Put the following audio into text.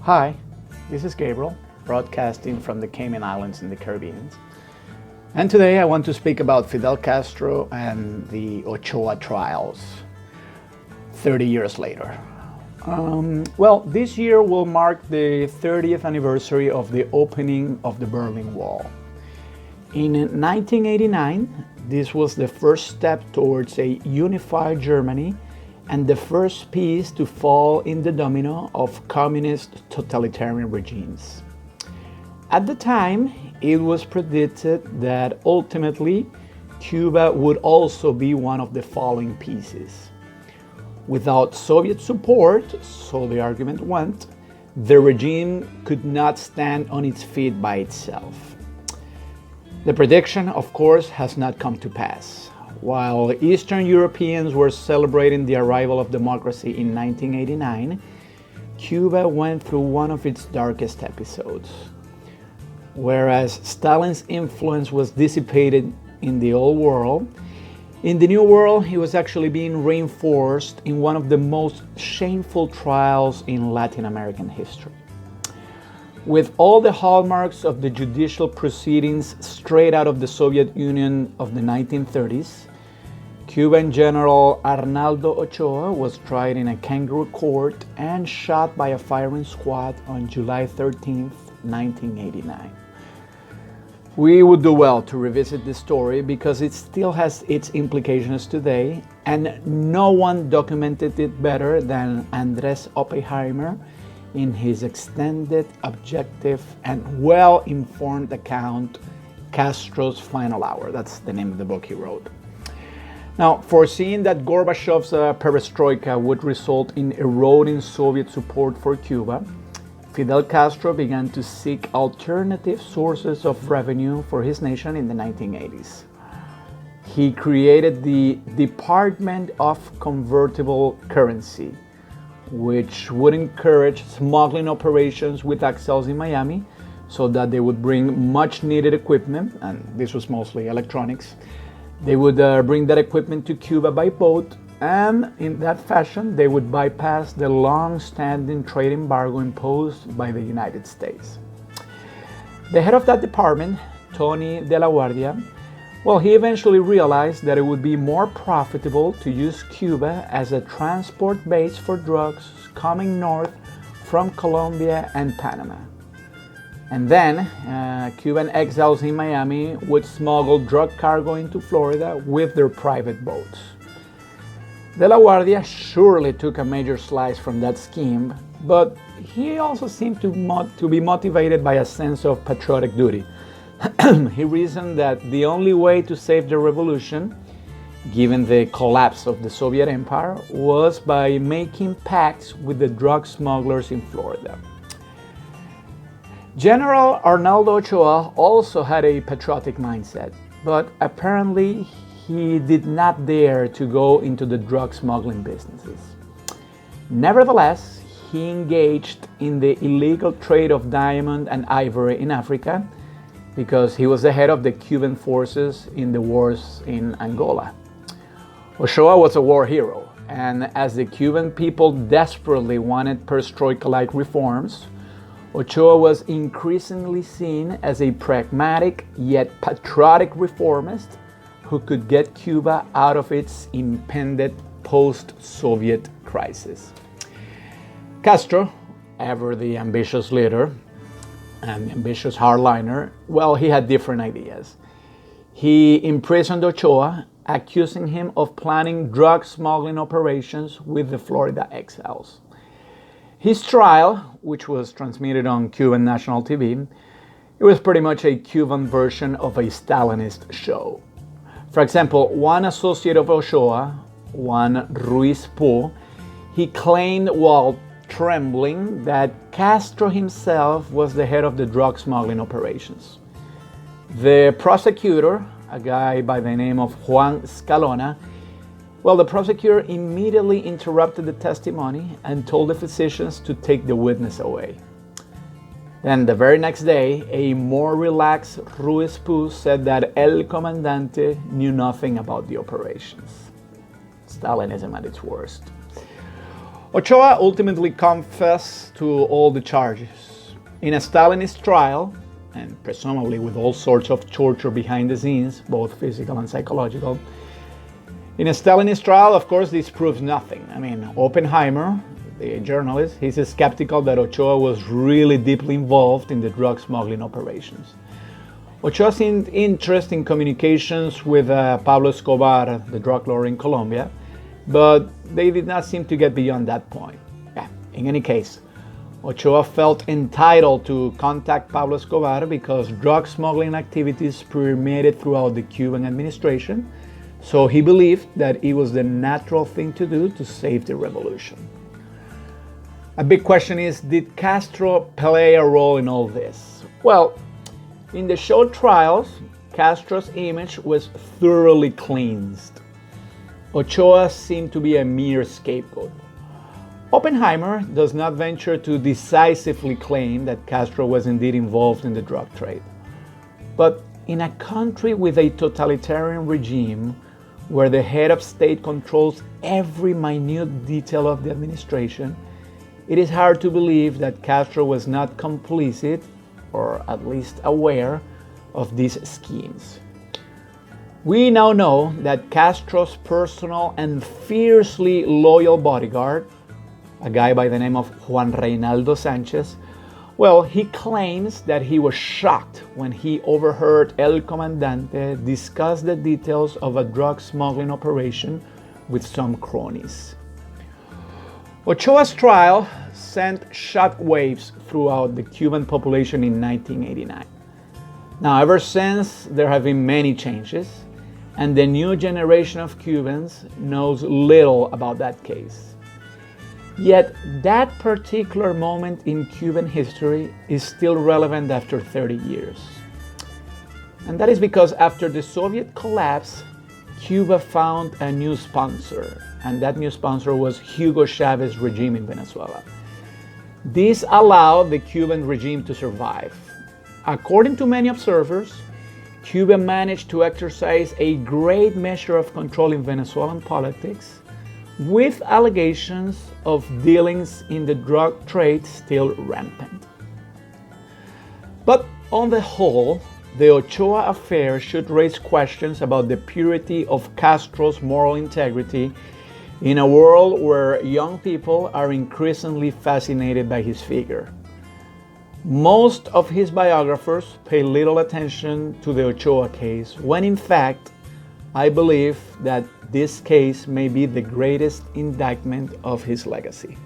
Hi, this is Gabriel, broadcasting from the Cayman Islands in the Caribbean. And today I want to speak about Fidel Castro and the Ochoa Trials, 30 years later. This year will mark the 30th anniversary of the opening of the Berlin Wall. In 1989, this was the first step towards a unified Germany and the first piece to fall in the domino of communist totalitarian regimes. At the time, it was predicted that ultimately Cuba would also be one of the following pieces. Without Soviet support, so the argument went, the regime could not stand on its feet by itself. The prediction, of course, has not come to pass. While Eastern Europeans were celebrating the arrival of democracy in 1989, Cuba went through one of its darkest episodes. Whereas Stalin's influence was dissipated in the old world, in the new world he was actually being reinforced in one of the most shameful trials in Latin American history. With all the hallmarks of the judicial proceedings straight out of the Soviet Union of the 1930s, Cuban General Arnaldo Ochoa was tried in a kangaroo court and shot by a firing squad on July 13, 1989. We would do well to revisit this story because it still has its implications today, and no one documented it better than Andrés Oppenheimer in his extended, objective, and well-informed account, Castro's Final Hour. That's the name of the book he wrote. Now, foreseeing that Gorbachev's perestroika would result in eroding Soviet support for Cuba, Fidel Castro began to seek alternative sources of revenue for his nation in the 1980s. He created the Department of Convertible Currency, which would encourage smuggling operations with access in Miami so that they would bring much needed equipment, and this was mostly electronics. They would bring that equipment to Cuba by boat, and in that fashion they would bypass the long-standing trade embargo imposed by the United States. The head of that department, Tony de la Guardia, he eventually realized that it would be more profitable to use Cuba as a transport base for drugs coming north from Colombia and Panama. And then Cuban exiles in Miami would smuggle drug cargo into Florida with their private boats. De la Guardia surely took a major slice from that scheme, but he also seemed to be motivated by a sense of patriotic duty. He reasoned that the only way to save the revolution, given the collapse of the Soviet Empire, was by making pacts with the drug smugglers in Florida. General Arnaldo Ochoa also had a patriotic mindset, but apparently he did not dare to go into the drug smuggling businesses. Nevertheless, he engaged in the illegal trade of diamond and ivory in Africa because he was the head of the Cuban forces in the wars in Angola. Ochoa was a war hero, and as the Cuban people desperately wanted perestroika-like reforms, Ochoa was increasingly seen as a pragmatic yet patriotic reformist who could get Cuba out of its impending post-Soviet crisis. Castro, ever the ambitious leader and ambitious hardliner, he had different ideas. He imprisoned Ochoa, accusing him of planning drug smuggling operations with the Florida exiles. His trial, which was transmitted on Cuban national TV, it was pretty much a Cuban version of a Stalinist show. For example, one associate of Ochoa, Juan Ruiz Pu, he claimed while trembling that Castro himself was the head of the drug smuggling operations. The prosecutor, a guy by the name of Juan Scalona, the prosecutor immediately interrupted the testimony and told the physicians to take the witness away. Then the very next day, a more relaxed Ruiz Pu said that El Comandante knew nothing about the operations. Stalinism at its worst. Ochoa ultimately confessed to all the charges. In a Stalinist trial, and presumably with all sorts of torture behind the scenes, both physical and psychological, in a Stalinist trial, of course, this proves nothing. I mean, Oppenheimer, the journalist, he's skeptical that Ochoa was really deeply involved in the drug smuggling operations. Ochoa seemed interested in communications with Pablo Escobar, the drug lord in Colombia, but they did not seem to get beyond that point. Yeah, in any case, Ochoa felt entitled to contact Pablo Escobar because drug smuggling activities permeated throughout the Cuban administration, so he believed that it was the natural thing to do to save the revolution. A big question is, did Castro play a role in all this? Well, in the show trials, Castro's image was thoroughly cleansed. Ochoa seemed to be a mere scapegoat. Oppenheimer does not venture to decisively claim that Castro was indeed involved in the drug trade. But in a country with a totalitarian regime where the head of state controls every minute detail of the administration, it is hard to believe that Castro was not complicit, or at least aware, of these schemes. We now know that Castro's personal and fiercely loyal bodyguard, a guy by the name of Juan Reinaldo Sanchez, well, he claims that he was shocked when he overheard El Comandante discuss the details of a drug smuggling operation with some cronies. Ochoa's trial sent shockwaves throughout the Cuban population in 1989. Now, ever since, there have been many changes, and the new generation of Cubans knows little about that case. Yet, that particular moment in Cuban history is still relevant after 30 years. And that is because after the Soviet collapse, Cuba found a new sponsor, and that new sponsor was Hugo Chávez's regime in Venezuela. This allowed the Cuban regime to survive. According to many observers, Cuba managed to exercise a great measure of control in Venezuelan politics, with allegations of dealings in the drug trade still rampant. But on the whole, the Ochoa affair should raise questions about the purity of Castro's moral integrity in a world where young people are increasingly fascinated by his figure. Most of his biographers pay little attention to the Ochoa case, when in fact, I believe that this case may be the greatest indictment of his legacy.